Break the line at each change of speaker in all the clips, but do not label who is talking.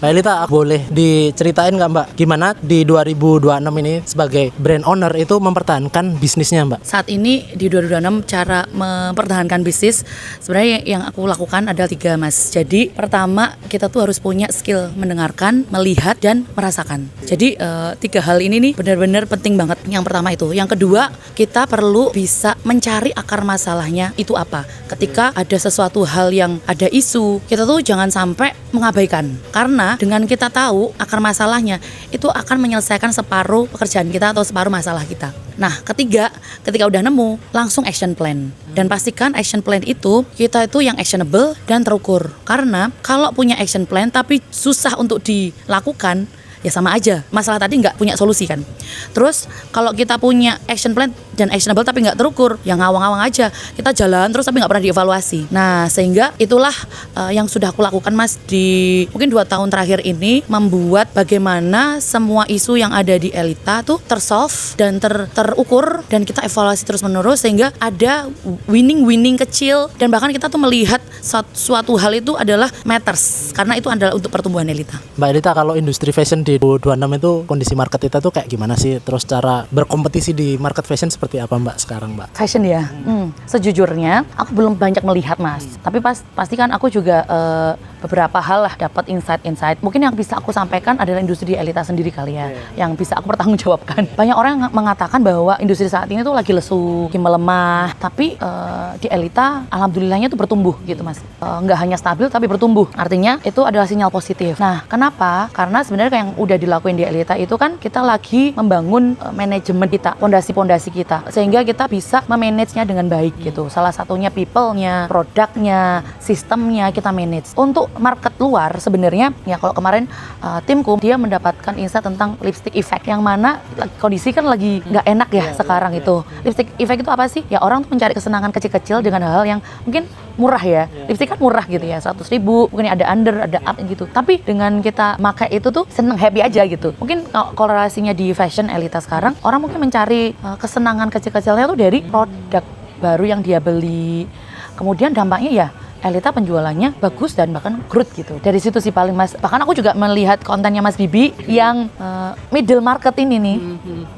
Mbak Elita, boleh diceritain nggak Mbak, gimana di 2026 ini sebagai brand owner itu mempertahankan bisnisnya Mbak?
Saat ini di 2026 cara mempertahankan bisnis sebenarnya yang aku lakukan ada 3 Mas. Jadi pertama kita tuh harus punya skill mendengarkan, melihat dan merasakan. Jadi 3 hal ini nih benar-benar penting banget. Yang pertama itu. Yang kedua kita perlu bisa mencari akar masalahnya itu apa. Ketika ada sesuatu hal yang ada isu, kita tuh jangan sampai mengabaikan. Karena dengan kita tahu akar masalahnya itu akan menyelesaikan separuh pekerjaan kita atau separuh masalah kita. Nah, ketiga, ketika udah nemu, langsung action plan. Dan pastikan action plan itu, kita itu yang actionable dan terukur. Karena kalau punya action plan tapi susah untuk dilakukan, ya sama aja, masalah tadi nggak punya solusi kan. Terus kalau kita punya action plan dan actionable tapi nggak terukur, ya ngawang-ngawang aja, kita jalan terus tapi nggak pernah dievaluasi. Nah sehingga itulah yang sudah aku lakukan Mas di mungkin 2 tahun terakhir ini, membuat bagaimana semua isu yang ada di Elita tuh tersolve dan terukur dan kita evaluasi terus menerus sehingga ada winning kecil dan bahkan kita tuh melihat suatu hal itu adalah matters karena itu adalah untuk pertumbuhan Elita.
Mbak Elita, kalau industri fashion di 2026 itu kondisi market kita tuh kayak gimana sih? Terus cara berkompetisi di market fashion seperti apa Mbak sekarang Mbak?
Fashion ya, sejujurnya aku belum banyak melihat Mas. Tapi pasti kan aku juga beberapa hal lah dapat insight. Mungkin yang bisa aku sampaikan adalah industri di Elita sendiri kali ya, yang bisa aku pertanggungjawabkan. Banyak orang yang mengatakan bahwa industri saat ini tuh lagi lesu, lagi melemah. Tapi di Elita alhamdulillahnya tuh bertumbuh gitu Mas. Nggak hanya stabil tapi bertumbuh. Artinya itu adalah sinyal positif. Nah kenapa? Karena sebenarnya yang udah dilakuin di Elita itu kan kita lagi membangun manajemen kita, pondasi kita, sehingga kita bisa memanage-nya dengan baik gitu. Salah satunya people-nya, produknya, sistemnya kita manage. Untuk market luar sebenarnya ya kalau kemarin timku dia mendapatkan insight tentang lipstick effect, yang mana kondisi kan lagi nggak enak ya sekarang itu. Lipstick effect itu apa sih? Ya orang tuh mencari kesenangan kecil-kecil dengan hal-hal yang mungkin murah ya. Lipstick kan murah gitu ya, 100.000, mungkin ada under, ada up gitu. Tapi dengan kita pakai itu tuh seneng, happy aja gitu. Mungkin korelasinya di fashion Elita sekarang, orang mungkin mencari kesenangan kecil-kecilnya tuh dari produk baru yang dia beli. Kemudian dampaknya ya Elita penjualannya bagus dan bahkan growth gitu. Dari situ sih paling Mas. Bahkan aku juga melihat kontennya Mas Bibi yang middle market ini nih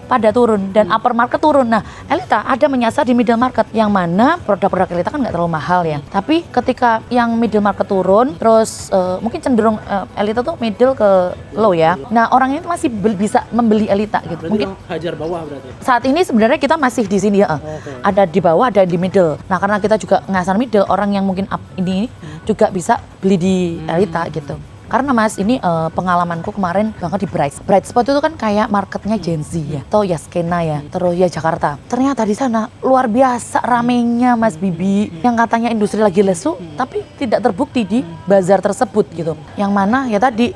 pada turun dan upper market turun. Nah, Elita ada menyasar di middle market yang mana produk-produk Elita kan nggak terlalu mahal ya. Tapi ketika yang middle market turun, terus mungkin cenderung Elita tuh middle ke low ya. Nah, orang ini masih bisa membeli Elita gitu.
Berarti
mungkin
hajar bawah berarti.
saat ini sebenarnya kita masih di sini ya. Ada di bawah, ada di middle. Nah, karena kita juga ngasar middle, orang yang mungkin up ini juga bisa beli di Elita gitu. Karena Mas, ini pengalamanku kemarin banget di Bright Spot itu kan kayak marketnya Gen Z ya, atau ya skena ya, terus ya Jakarta. Ternyata di sana luar biasa ramenya Mas Bibi, yang katanya industri lagi lesu, tapi tidak terbukti di bazar tersebut gitu. Yang mana ya tadi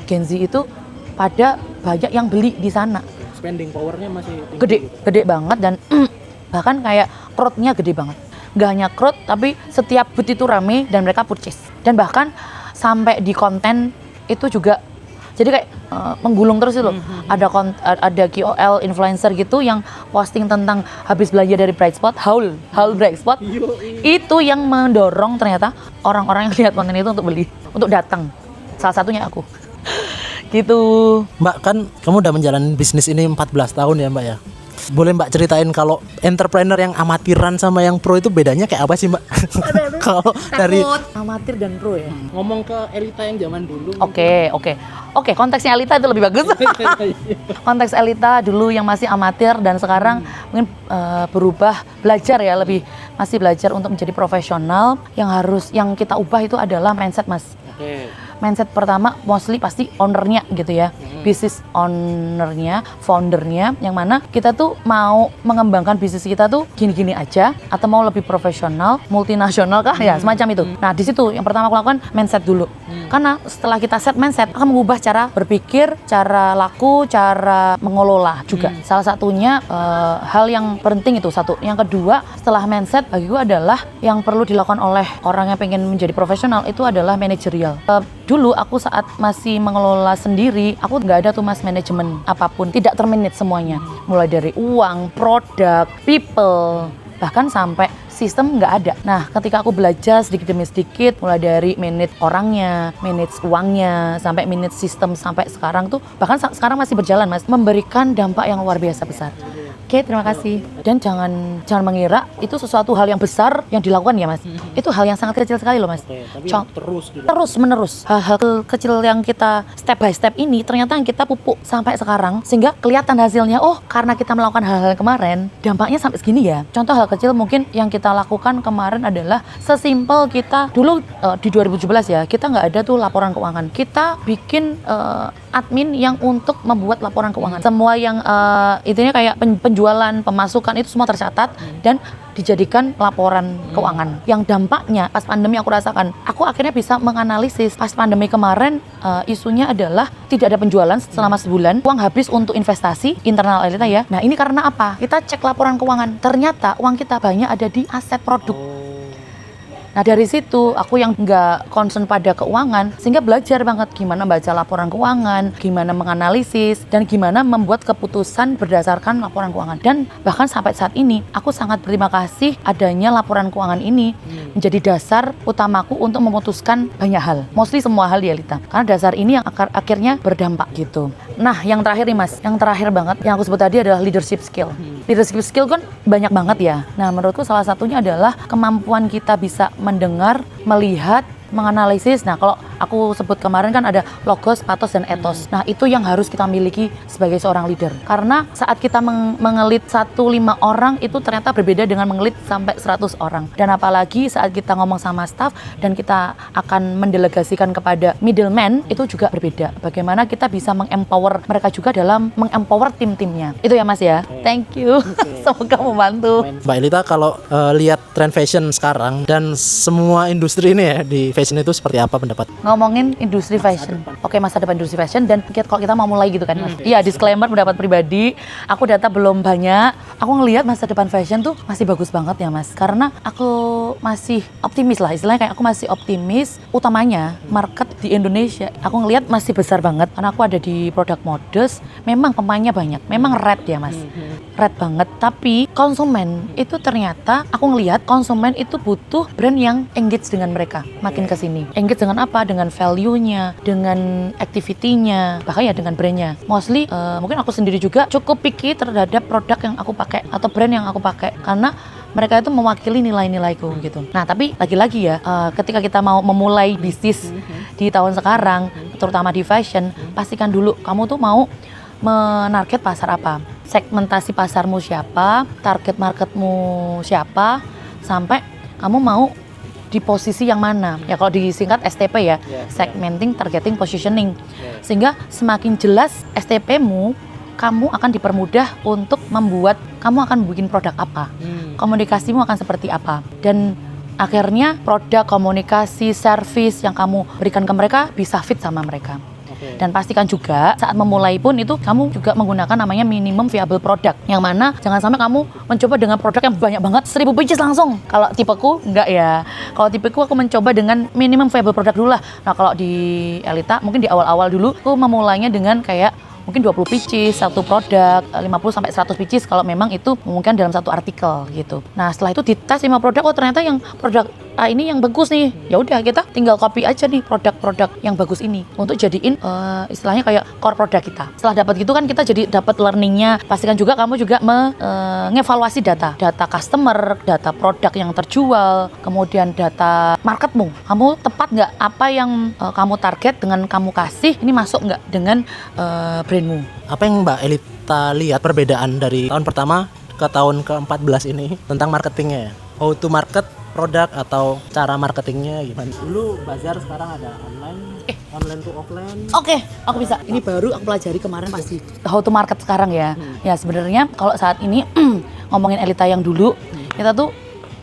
Gen Z itu pada banyak yang beli di sana.
Spending powernya masih tinggi.
Gede banget dan bahkan kayak crowd-nya gede banget. Gak hanya crowd, tapi setiap booth itu rame dan mereka purchase. Dan bahkan sampai di konten itu juga jadi kayak menggulung terus itu loh. Ada KOL influencer gitu yang posting tentang habis belanja dari Bright Spot, haul Bright Spot. Itu yang mendorong ternyata orang-orang yang lihat konten itu untuk beli, untuk datang. Salah satunya aku. Gitu.
Mbak, kan kamu udah menjalani bisnis ini 14 tahun ya Mbak ya. Boleh Mbak ceritain kalau entrepreneur yang amatiran sama yang pro itu bedanya kayak apa sih Mbak? Kalau dari
amatir dan pro ya.
ngomong ke Elita yang zaman dulu.
Oke, konteksnya Elita itu lebih bagus. Konteks Elita dulu yang masih amatir dan sekarang mungkin berubah, belajar ya, masih belajar untuk menjadi profesional. Yang kita ubah itu adalah mindset Mas. Mindset pertama mostly pasti ownernya gitu ya, bisnis ownernya, foundernya, yang mana kita tuh mau mengembangkan bisnis kita tuh gini-gini aja atau mau lebih profesional, multinasional kah ya, semacam itu. Nah di situ yang pertama aku lakukan mindset dulu, karena setelah kita set mindset akan mengubah cara berpikir, cara laku, cara mengelola juga. Salah satunya hal yang penting itu satu. Yang kedua setelah mindset bagiku adalah yang perlu dilakukan oleh orang yang pengen menjadi profesional itu adalah manajerial. Dulu aku saat masih mengelola sendiri, aku nggak ada tuh Mas manajemen apapun, tidak termanage semuanya. Mulai dari uang, produk, people, bahkan sampai sistem nggak ada. Nah, ketika aku belajar sedikit demi sedikit, mulai dari manage orangnya, manage uangnya, sampai manage sistem sampai sekarang tuh, bahkan sekarang masih berjalan Mas, memberikan dampak yang luar biasa besar. Oke, terima kasih. Dan jangan mengira itu sesuatu hal yang besar yang dilakukan ya Mas. Itu hal yang sangat kecil sekali loh Mas. Terus menerus. Hal-hal kecil yang kita step by step ini ternyata yang kita pupuk sampai sekarang sehingga kelihatan hasilnya. Oh, karena kita melakukan hal-hal kemarin, dampaknya sampai segini ya. Contoh hal kecil mungkin yang kita lakukan kemarin adalah sesimpel kita dulu di 2017 ya, kita nggak ada tuh laporan keuangan. Kita bikin admin yang untuk membuat laporan keuangan. Semua yang intinya kayak penjualan, pemasukan itu semua tercatat dan dijadikan laporan keuangan. Yang dampaknya pas pandemi aku rasakan, aku akhirnya bisa menganalisis pas pandemi kemarin isunya adalah tidak ada penjualan selama sebulan, uang habis untuk investasi internal Elita ya. Nah ini karena apa? Kita cek laporan keuangan, ternyata uang kita banyak ada di aset produk. Nah dari situ aku yang nggak concern pada keuangan sehingga belajar banget gimana baca laporan keuangan, gimana menganalisis dan gimana membuat keputusan berdasarkan laporan keuangan. Dan bahkan sampai saat ini aku sangat berterima kasih adanya laporan keuangan ini menjadi dasar utamaku untuk memutuskan banyak hal, mostly semua hal di Elita. Karena dasar ini yang akhirnya berdampak gitu. Nah yang terakhir nih Mas, yang terakhir banget yang aku sebut tadi adalah leadership skill. Leadership skill kan banyak banget ya. Nah menurutku salah satunya adalah kemampuan kita bisa mendengar, melihat, menganalisis. Nah kalau aku sebut kemarin kan ada logos, pathos, dan ethos. Nah itu yang harus kita miliki sebagai seorang leader. Karena saat kita mengelit 1-5 orang itu ternyata berbeda dengan mengelit sampai 100 orang. Dan apalagi saat kita ngomong sama staff dan kita akan mendelegasikan kepada middleman itu juga berbeda. Bagaimana kita bisa mengempower mereka juga dalam mengempower tim-timnya. Itu ya Mas ya. Thank you. Semoga membantu.
Mbak Elita kalau lihat tren fashion sekarang dan semua industri ini ya di fashion itu seperti apa pendapat?
Ngomongin industri fashion. Oke, masa depan industri fashion dan kalau kita mau mulai gitu kan Mas. Iya, disclaimer pendapat pribadi, aku data belum banyak. Aku ngelihat masa depan fashion tuh masih bagus banget ya Mas. Karena aku masih optimis lah, istilahnya kayak aku masih optimis utamanya market di Indonesia. Aku ngelihat masih besar banget karena aku ada di produk modest, memang pemainnya banyak. Memang red ya Mas. Red banget, tapi konsumen itu ternyata aku ngelihat konsumen itu butuh brand yang engage dengan mereka makin kesini. Engage dengan apa? Dengan value-nya, dengan activity-nya, bahkan ya dengan brand-nya. Mostly mungkin aku sendiri juga cukup picky terhadap produk yang aku pakai atau brand yang aku pakai karena mereka itu mewakili nilai-nilaiku gitu. Nah tapi lagi-lagi ya ketika kita mau memulai bisnis di tahun sekarang, terutama di fashion, pastikan dulu kamu tuh mau menarget pasar apa, segmentasi pasarmu siapa, target marketmu siapa, sampai kamu mau di posisi yang mana. Ya kalau disingkat STP ya, segmenting, targeting, positioning. Sehingga semakin jelas STP-mu, kamu akan dipermudah untuk membuat, kamu akan bikin produk apa, komunikasimu akan seperti apa, dan akhirnya produk, komunikasi, service yang kamu berikan ke mereka bisa fit sama mereka. Dan pastikan juga saat memulai pun itu kamu juga menggunakan namanya minimum viable product, yang mana jangan sampai kamu mencoba dengan produk yang banyak banget 1000 pieces langsung. Kalau tipeku enggak ya, kalau tipeku aku mencoba dengan minimum viable product dulu lah. Nah kalau di Elita mungkin di awal-awal dulu aku memulainya dengan kayak mungkin 20 pieces satu produk, 50-100 pieces kalau memang itu mungkin dalam satu artikel gitu. Nah setelah itu dites 5 produk, oh ternyata yang produk ini yang bagus nih, ya udah kita tinggal copy aja nih produk-produk yang bagus ini untuk jadiin istilahnya kayak core produk kita. Setelah dapat gitu kan kita jadi dapat learningnya. Pastikan juga kamu juga mengevaluasi data customer, data produk yang terjual, kemudian data marketmu. Kamu tepat nggak apa yang kamu target dengan kamu kasih ini masuk nggak dengan brandmu?
Apa yang Mbak Elita lihat perbedaan dari tahun pertama ke tahun ke-14 ini tentang marketingnya ya? How to market produk atau cara marketingnya gimana? Dulu bazar, sekarang ada online to offline.
Oke, aku bisa. Ini baru aku pelajari kemarin pasti. How to market sekarang ya. Ya sebenarnya kalau saat ini ngomongin Elita yang dulu, kita tuh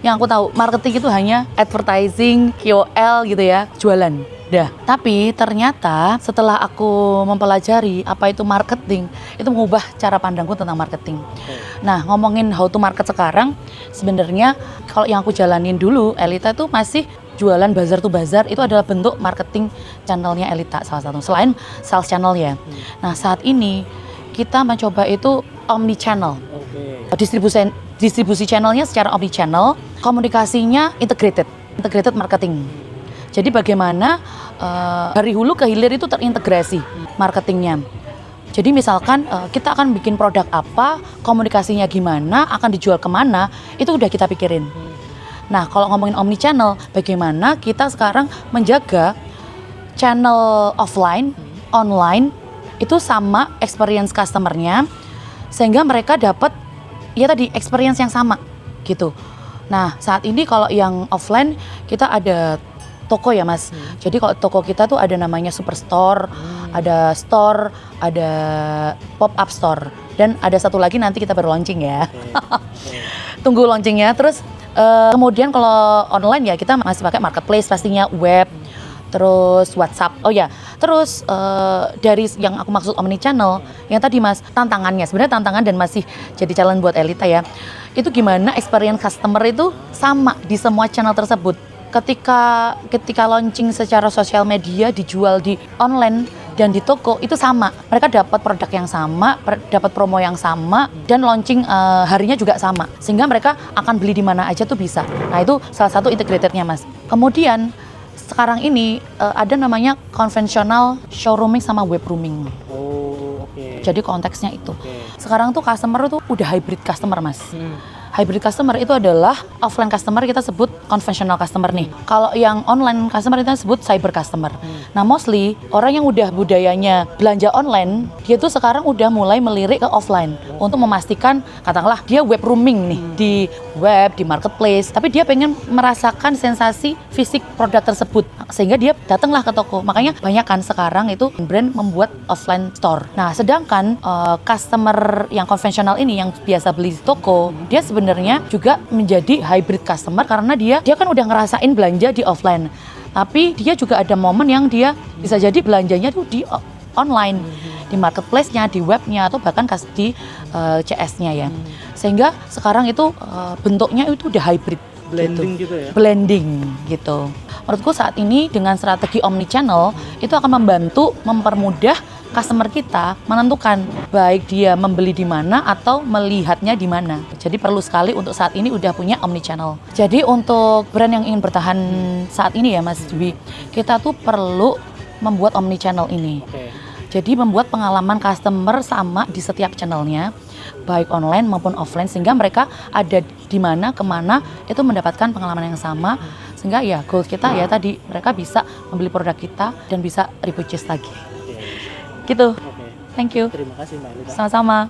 yang aku tahu marketing itu hanya advertising, KOL gitu ya, jualan. Dah, tapi ternyata setelah aku mempelajari apa itu marketing, itu mengubah cara pandangku tentang marketing. Nah, ngomongin how to market sekarang, sebenarnya kalau yang aku jalanin dulu, Elita itu masih jualan bazar to bazar, itu adalah bentuk marketing channelnya Elita salah satu, selain sales channel ya. Nah, saat ini kita mencoba itu omni channel. Distribusi channelnya secara omni channel, komunikasinya integrated marketing. Jadi bagaimana dari hulu ke hilir itu terintegrasi marketingnya. Jadi misalkan kita akan bikin produk apa, komunikasinya gimana, akan dijual kemana, itu udah kita pikirin. Nah kalau ngomongin omni channel, bagaimana kita sekarang menjaga channel offline, online, itu sama experience customer-nya, sehingga mereka dapat ya tadi experience yang sama gitu. Nah saat ini kalau yang offline kita ada toko ya Mas. Jadi kalau toko kita tuh ada namanya Superstore, ada store, ada pop-up store, dan ada satu lagi nanti kita baru launching ya. Tunggu launchingnya. Terus kemudian kalau online ya kita masih pakai marketplace pastinya, web, terus WhatsApp. Oh ya, terus dari yang aku maksud omnichannel, yang tadi Mas, tantangannya sebenarnya tantangan dan masih jadi challenge buat Elita ya. Itu gimana experience customer itu sama di semua channel tersebut. Ketika launching secara sosial media, dijual di online dan di toko itu sama. Mereka dapat produk yang sama, dapat promo yang sama, dan launching harinya juga sama. Sehingga mereka akan beli di mana aja tuh bisa. Nah itu salah satu integratednya Mas. Kemudian sekarang ini ada namanya konvensional showrooming sama web rooming.
Oh, oke.
Jadi konteksnya itu. Sekarang tuh customer tuh udah hybrid customer Mas. Hybrid customer itu adalah offline customer kita sebut konvensional customer nih. Kalau yang online customer kita sebut cyber customer. Nah mostly orang yang udah budayanya belanja online, dia tuh sekarang udah mulai melirik ke offline untuk memastikan katakanlah dia web rooming nih di web, di marketplace, tapi dia pengen merasakan sensasi fisik produk tersebut sehingga dia datanglah ke toko. Makanya banyak kan sekarang itu brand membuat offline store. Nah sedangkan customer yang konvensional ini yang biasa beli di toko, dia sebenarnya juga menjadi hybrid customer karena dia kan udah ngerasain belanja di offline. Tapi dia juga ada momen yang dia bisa jadi belanjanya tuh di online, di marketplace-nya, di webnya, atau bahkan di CS-nya ya. Sehingga sekarang itu bentuknya itu udah hybrid.
Blending gitu ya?
Blending gitu. Menurutku saat ini dengan strategi omnichannel itu akan membantu mempermudah customer kita menentukan baik dia membeli di mana atau melihatnya di mana. Jadi perlu sekali untuk saat ini udah punya omnichannel. Jadi untuk brand yang ingin bertahan saat ini ya Mas Dwi, kita tuh perlu membuat omnichannel ini. Jadi membuat pengalaman customer sama di setiap channelnya, baik online maupun offline, sehingga mereka ada di mana, kemana, itu mendapatkan pengalaman yang sama, sehingga ya goals kita ya tadi, mereka bisa membeli produk kita dan bisa repurchase lagi. Gitu. Thank you.
Terima kasih Mbak Elita.
Sama-sama.